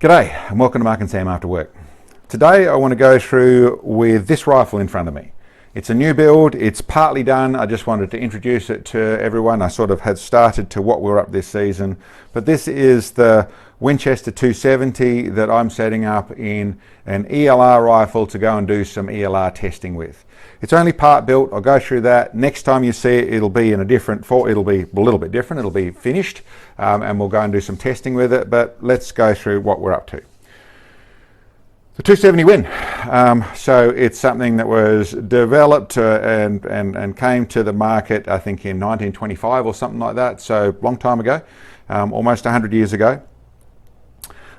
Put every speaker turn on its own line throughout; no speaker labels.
G'day and welcome to Mark and Sam After Work. Today I want to go through with this rifle in front of me. It's a new build, it's partly done. I just wanted to introduce it to everyone. I sort of had started to what we're up this season, but this is the Winchester 270 that I'm setting up in an ELR rifle to go and do some ELR testing with. It's only part built. I'll go through that. Next time you see it, it'll be in a different form. It'll be a little bit different. It'll be finished and we'll go and do some testing with it, but let's go through what we're up to. The 270 Win. So it's something that was developed and came to the market, I think, in 1925 or something like that. So a long time ago, almost 100 years ago.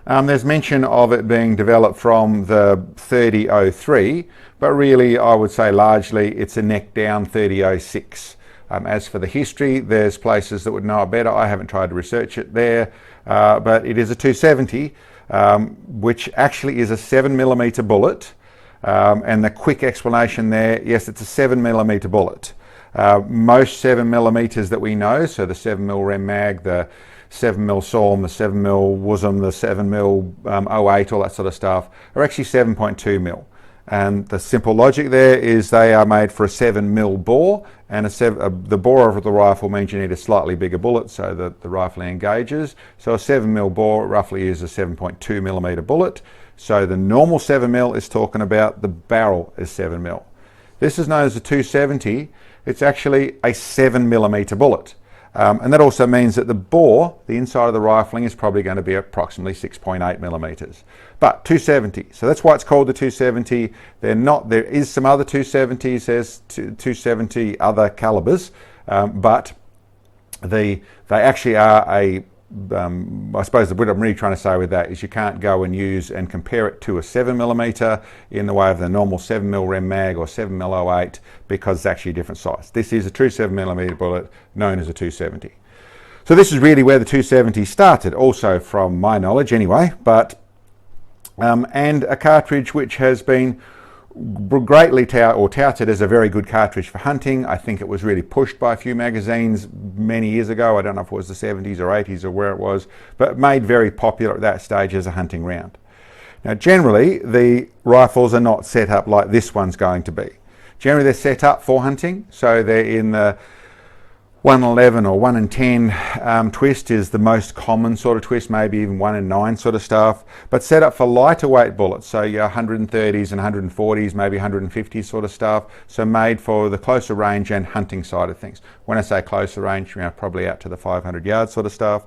There's mention of it being developed from the 3003, but really I would say largely it's a neck down 3006. As for the history, there's places that would know it better. I haven't tried to research it there, but it is a 270. Which actually is a 7mm bullet, and the quick explanation there, yes, it's a 7mm bullet. Most 7mm that we know, so the 7mm Rem Mag, the 7mm Saum, the 7mm Muzzle, the 7mm 08, all that sort of stuff, are actually 7.2mm. And the simple logic there is they are made for a 7mm bore, and the bore of the rifle means you need a slightly bigger bullet so that the rifle engages. So a 7mm bore roughly is a 7.2mm bullet. So the normal 7mm is talking about the barrel is 7mm. This is known as a 270. It's actually a 7mm bullet. And that also means that the bore, the inside of the rifling, is probably going to be approximately 6.8mm. But 270, so that's why it's called the 270. There is some other 270s, there's 270 other calibers, but they actually are I suppose what I'm really trying to say with that is you can't go and use and compare it to a 7mm in the way of the normal 7mm Rem Mag or 7mm 08 because it's actually a different size. This is a true 7mm bullet known as a 270. So this is really where the 270 started, also from my knowledge anyway, but and a cartridge which has been greatly touted as a very good cartridge for hunting. I think it was really pushed by a few magazines many years ago. I don't know if it was the 70s or 80s or where it was, but made very popular at that stage as a hunting round. Now generally the rifles are not set up like this one's going to be. Generally they're set up for hunting, so they're in the 111 or 1 in 10 twist is the most common sort of twist, maybe even 1 in 9 sort of stuff, but set up for lighter weight bullets, so your 130s and 140s, maybe 150s sort of stuff, so made for the closer range and hunting side of things. When I say closer range, probably out to the 500 yards sort of stuff,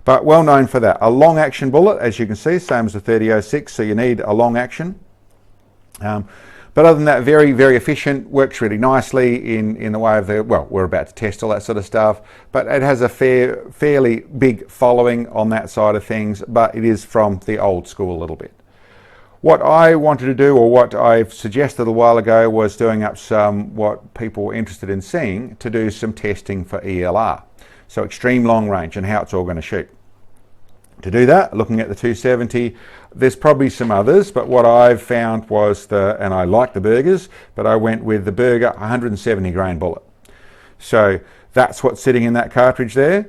but well known for that. A long action bullet, as you can see, same as the 3006, so you need a long action. But other than that, very, very efficient, works really nicely in the way of we're about to test all that sort of stuff, but it has a fairly big following on that side of things, but it is from the old school a little bit. What I wanted to do, or what I've suggested a while ago, was doing up what people were interested in seeing, to do some testing for ELR, so extreme long range and how it's all going to shoot. To do that, looking at the 270, there's probably some others, but what I've found was and I like the Burgers, but I went with the Burger 170 grain bullet. So that's what's sitting in that cartridge there.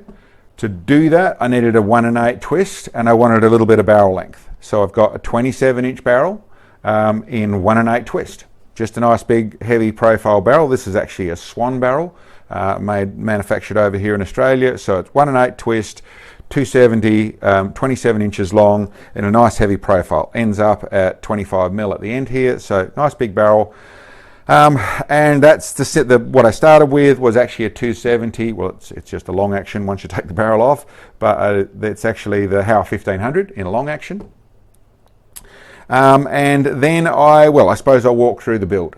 To do that, I needed a 1 in 8 twist, and I wanted a little bit of barrel length. So I've got a 27-inch barrel in 1 in 8 twist. Just a nice big heavy profile barrel. This is actually a Swan barrel, manufactured over here in Australia. So it's 1 in 8 twist, 270, 27 inches long, in a nice heavy profile. Ends up at 25mm at the end here, so nice big barrel. And that's what I started with was actually a 270. Well, it's just a long action once you take the barrel off, but it's actually the Hauer 1500 in a long action. And then I suppose I'll walk through the build.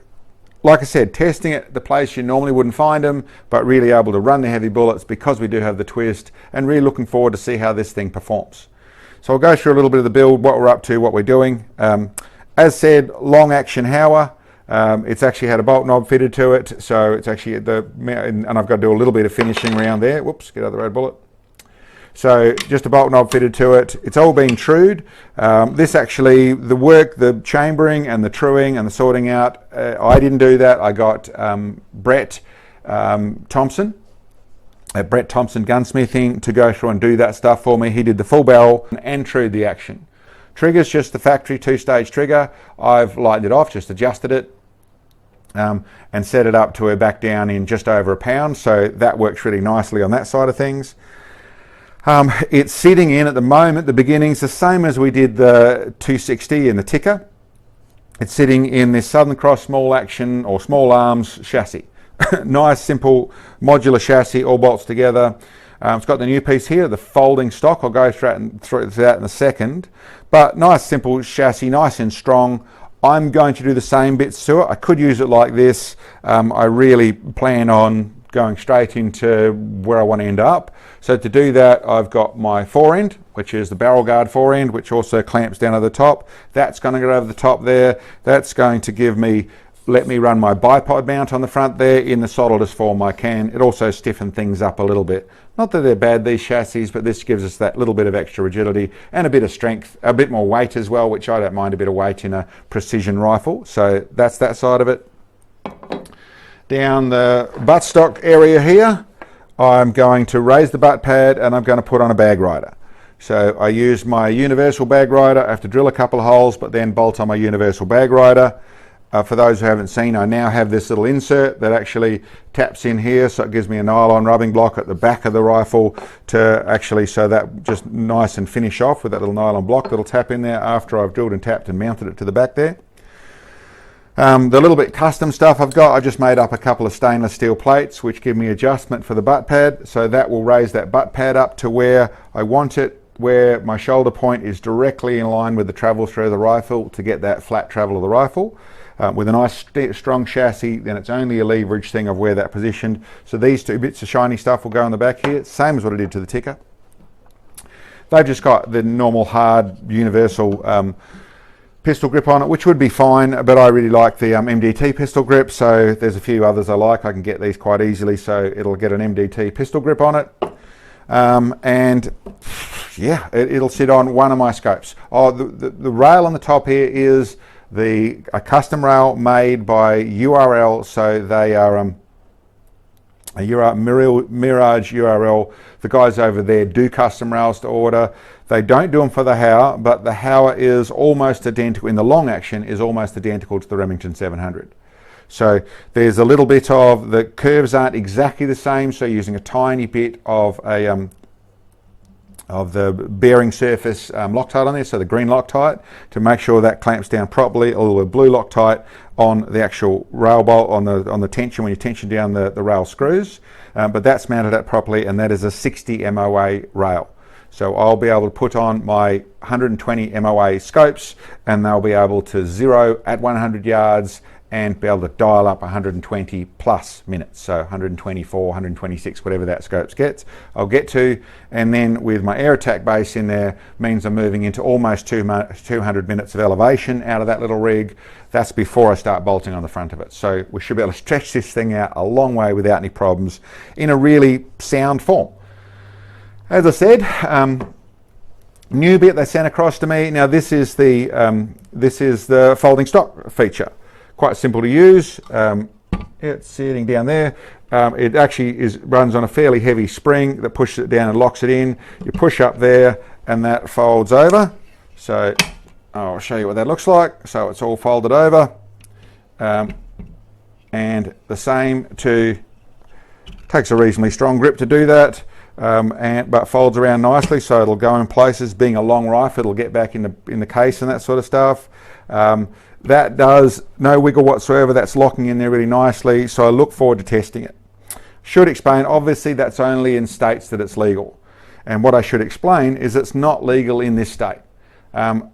Like I said, testing it the place you normally wouldn't find them, but really able to run the heavy bullets because we do have the twist, and really looking forward to see how this thing performs. So I'll go through a little bit of the build, what we're up to, what we're doing. As said, long action Hauer. It's actually had a bolt knob fitted to it, so it's actually and I've got to do a little bit of finishing around there. Whoops, get out of the road, bullet. So just a bolt knob fitted to it. It's all been trued. This actually, the chambering and the truing and the sorting out, I didn't do that. I got Brett Thompson at Brett Thompson Gunsmithing to go through and do that stuff for me. He did the full barrel and trued the action. Trigger's just the factory 2-stage trigger. I've lightened it off, just adjusted it, and set it up to a back down in just over a pound, so that works really nicely on that side of things. It's sitting in at the moment, the beginning's the same as we did the 260 in the ticker. It's sitting in this Southern Cross small action or small arms chassis. Nice simple modular chassis, all bolts together. It's got the new piece here, the folding stock. I'll go through that in a second, but nice simple chassis, nice and strong. I'm going to do the same bits to it. I could use it like this. I really plan on going straight into where I want to end up. So to do that, I've got my forend, which is the barrel guard forend, which also clamps down at the top. That's going to go over the top there. That's going to let me run my bipod mount on the front there in the solidest form I can. It also stiffens things up a little bit. Not that they're bad, these chassis, but this gives us that little bit of extra rigidity and a bit of strength, a bit more weight as well, which I don't mind a bit of weight in a precision rifle. So that's that side of it. Down the buttstock area here, I'm going to raise the butt pad and I'm going to put on a bag rider. So I use my universal bag rider. I have to drill a couple of holes, but then bolt on my universal bag rider. For those who haven't seen, I now have this little insert that actually taps in here, so it gives me a nylon rubbing block at the back of the rifle so that just nice and finish off with that little nylon block that'll tap in there after I've drilled and tapped and mounted it to the back there. The little bit custom stuff I've got, I just made up a couple of stainless steel plates which give me adjustment for the butt pad, so that will raise that butt pad up to where I want it, where my shoulder point is directly in line with the travel through of the rifle to get that flat travel of the rifle. With a nice strong chassis, then it's only a leverage thing of where that positioned. So these two bits of shiny stuff will go on the back here, same as what I did to the ticker. They've just got the normal hard universal pistol grip on it, which would be fine, but I really like the MDT pistol grip, so there's a few others I like. I can get these quite easily, so it'll get an MDT pistol grip on it. And yeah, it'll sit on one of my scopes. Oh, the rail on the top here is a custom rail made by URL, so they are Mirage URL. The guys over there do custom rails to order. They don't do them for the Hauer, but the Hauer is almost identical, in the long action, is almost identical to the Remington 700. So there's a little bit of, the curves aren't exactly the same, so using a tiny bit of the bearing surface Loctite on there, so the green Loctite, to make sure that clamps down properly, or the blue Loctite on the actual rail bolt, on the tension, when you tension down the rail screws. But that's mounted up properly, and that is a 60 MOA rail. So I'll be able to put on my 120 MOA scopes, and they'll be able to zero at 100 yards and be able to dial up 120 plus minutes, so 124, 126, whatever that scopes gets, I'll get to, and then with my air attack base in there, means I'm moving into almost 200 minutes of elevation out of that little rig. That's before I start bolting on the front of it. So we should be able to stretch this thing out a long way without any problems in a really sound form. As I said, new bit they sent across to me. Now this is the folding stock feature. Quite simple to use. It's sitting down there. It actually runs on a fairly heavy spring that pushes it down and locks it in. You push up there and that folds over. So I'll show you what that looks like. So it's all folded over. And the same takes a reasonably strong grip to do that, but folds around nicely, so it'll go in places. Being a long rifle, it'll get back in the case and that sort of stuff. That does no wiggle whatsoever. That's locking in there really nicely, so I look forward to testing it. Should explain, obviously that's only in states that it's legal, and what I should explain is it's not legal in this state.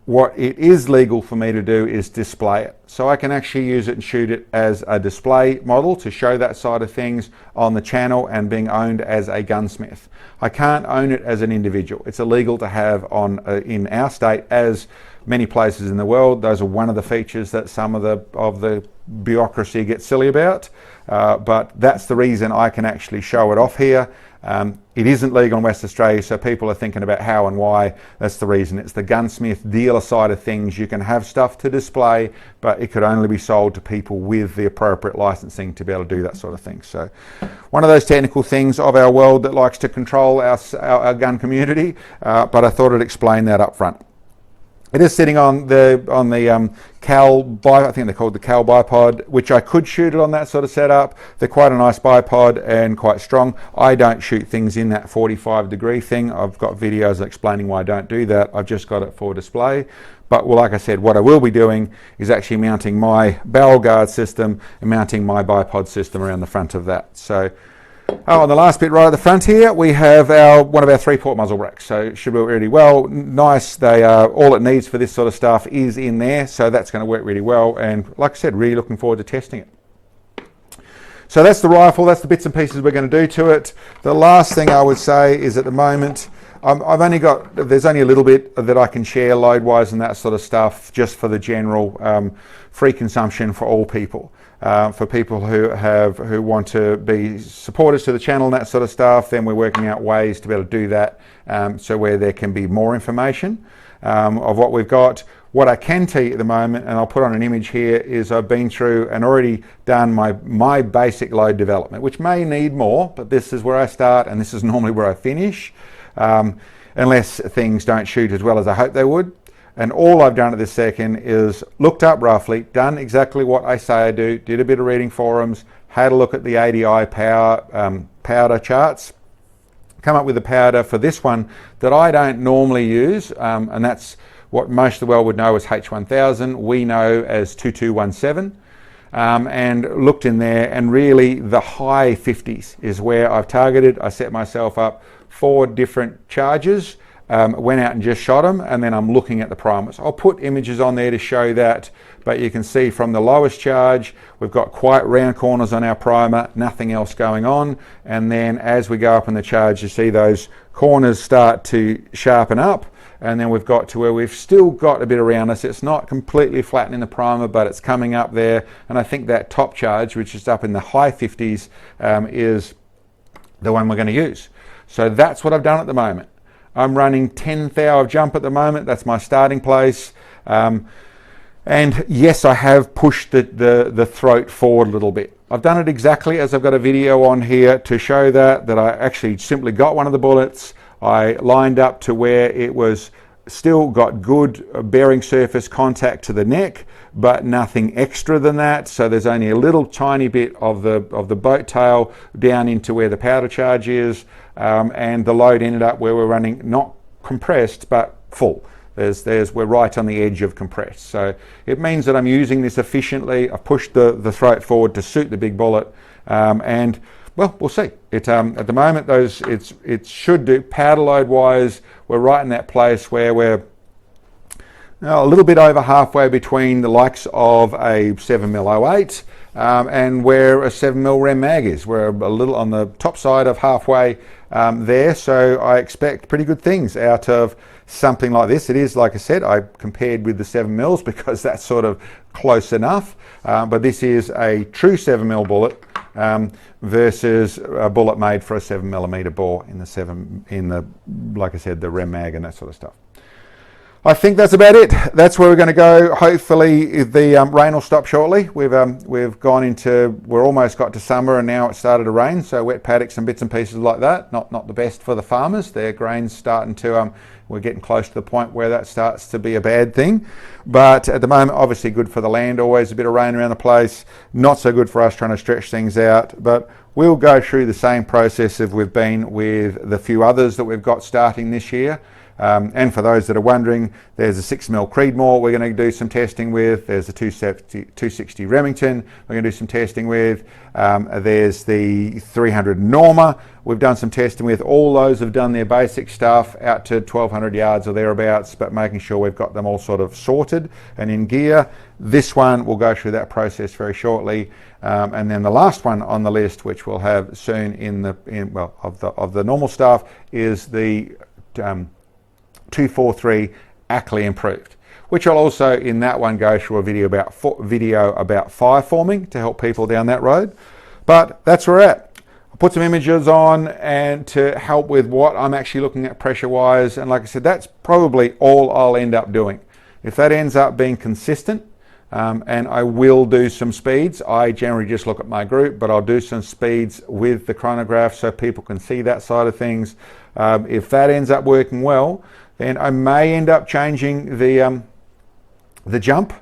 What it is legal for me to do is display it, so I can actually use it and shoot it as a display model to show that side of things on the channel and being owned as a gunsmith. I can't own it as an individual. It's illegal to have in our state, as many places in the world. Those are one of the features that some of the bureaucracy gets silly about, but that's the reason I can actually show it off here. It isn't legal in West Australia, so people are thinking about how and why. That's the reason. It's the gunsmith dealer side of things. You can have stuff to display, but it could only be sold to people with the appropriate licensing to be able to do that sort of thing. So one of those technical things of our world that likes to control our gun community, but I thought I'd explain that up front. It is sitting on the I think they're called the Cal bipod, which I could shoot it on that sort of setup. They're quite a nice bipod and quite strong. I don't shoot things in that 45-degree thing. I've got videos explaining why I don't do that. I've just got it for display. But well, like I said, what I will be doing is actually mounting my barrel guard system and mounting my bipod system around the front of that. So, on the last bit right at the front here, we have one of our 3-port muzzle racks. So it should work really well. Nice. They all it needs for this sort of stuff is in there. So that's going to work really well. And like I said, really looking forward to testing it. So that's the rifle. That's the bits and pieces we're going to do to it. The last thing I would say is at the moment, there's only a little bit that I can share load-wise and that sort of stuff, just for the general free consumption for all people. For people who want to be supporters to the channel and that sort of stuff, then we're working out ways to be able to do that, so where there can be more information of what we've got. What I can tell you at the moment, and I'll put on an image here, is I've been through and already done my basic load development, which may need more, but this is where I start and this is normally where I finish, unless things don't shoot as well as I hope they would. And all I've done at this second is looked up roughly, done exactly what I say I do, did a bit of reading forums, had a look at the ADI powder charts, come up with a powder for this one that I don't normally use, and that's what most of the world would know as H1000, we know as 2217, and looked in there, and really the high 50s is where I've targeted. I set myself up 4 different charges, went out and just shot them, and then I'm looking at the primers. I'll put images on there to show that, but you can see from the lowest charge, we've got quite round corners on our primer, nothing else going on, and then as we go up in the charge, you see those corners start to sharpen up, and then we've got to where we've still got a bit of roundness. It's not completely flattening the primer, but it's coming up there, and I think that top charge, which is up in the high 50s, is the one we're going to use. So that's what I've done at the moment. I'm running 10 thou of jump at the moment. That's my starting place. And yes, I have pushed the throat forward a little bit. I've done it exactly as I've got a video on here to show that I actually simply got one of the bullets. I lined up to where it was still got good bearing surface contact to the neck, but nothing extra than that. So there's only a little tiny bit of the boat tail down into where the powder charge is, and the load ended up where we're running not compressed but full. We're right on the edge of compressed. So it means that I'm using this efficiently. I've pushed the throat forward to suit the big bullet, and well, we'll see. At the moment, it should do. Powder load wise, we're right in that place where we're a little bit over halfway between the likes of a 7mm 08 and where a 7mm Rem mag is. We're a little on the top side of halfway there, so I expect pretty good things out of something like this. It is, like I said, I compared with the 7mm because that's sort of close enough, but this is a true 7mm bullet versus a bullet made for a 7mm bore in the like I said, the Rem mag and that sort of stuff. I think that's about it. That's where we're going to go. Hopefully the rain will stop shortly. We've almost got to summer and now it started to rain, so wet paddocks and bits and pieces like that, not the best for the farmers. Their grain's starting to, we're getting close to the point where that starts to be a bad thing. But at the moment, obviously good for the land, always a bit of rain around the place. Not so good for us trying to stretch things out, but we'll go through the same process as we've been with the few others that we've got starting this year. And for those that are wondering, there's a 6mm Creedmoor we're going to do some testing with. There's a 260 Remington we're going to do some testing with. There's the 300 Norma we've done some testing with. All those have done their basic stuff out to 1200 yards or thereabouts, but making sure we've got them all sort of sorted and in gear. This one, we'll go through that process very shortly. And then the last one on the list, which we'll have soon of the normal stuff, is the 243 Ackley improved, which I'll also in that one go through a video about fire forming to help people down that road. But that's where we're at. I'll put some images on and to help with what I'm actually looking at pressure wise, and like I said, that's probably all I'll end up doing. If that ends up being consistent, and I will do some speeds. I generally just look at my group, but I'll do some speeds with the chronograph so people can see that side of things. If that ends up working well, then I may end up changing the jump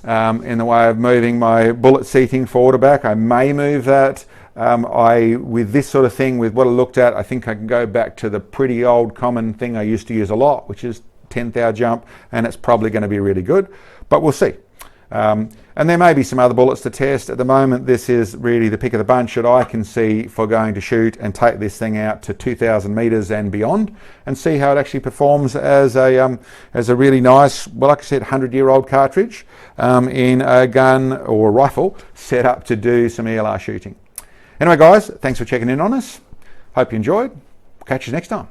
in the way of moving my bullet seating forward or back. I may move that. With this sort of thing, with what I looked at, I think I can go back to the pretty old common thing I used to use a lot, which is 10th hour jump, and it's probably going to be really good, but we'll see. And there may be some other bullets to test. At the moment, this is really the pick of the bunch that I can see for going to shoot and take this thing out to 2,000 meters and beyond, and see how it actually performs as a really nice, well, like I said, 100-year-old cartridge in a gun or a rifle set up to do some ELR shooting. Anyway, guys, thanks for checking in on us. Hope you enjoyed. Catch you next time.